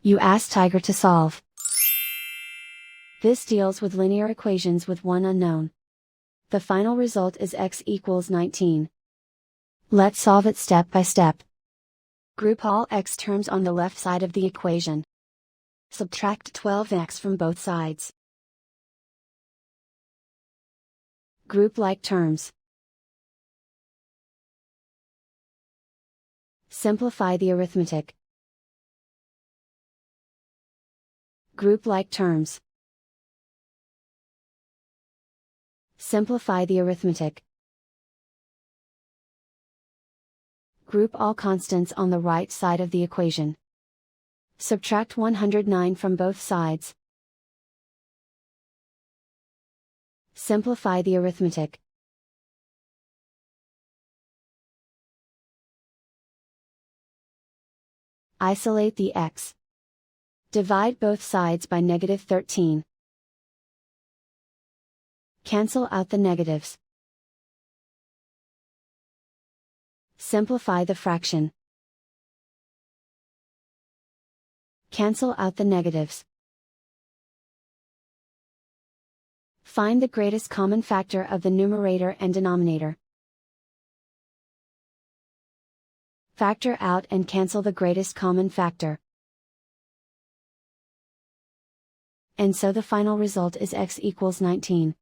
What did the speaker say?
You ask Tiger to solve. This deals with linear equations with one unknown. The final result is x equals 19. Let's solve it step by step. Group all x terms on the left side of the equation. Subtract 12x from both sides. Group like terms. Simplify the arithmetic. Group like terms. Simplify the arithmetic. Group all constants on the right side of the equation. Subtract 109 from both sides. Simplify the arithmetic. Isolate the x. Divide both sides by -13. Cancel out the negatives. Simplify the fraction. Cancel out the negatives. Find the greatest common factor of the numerator and denominator. Factor out and cancel the greatest common factor. And so the final result is x equals 19.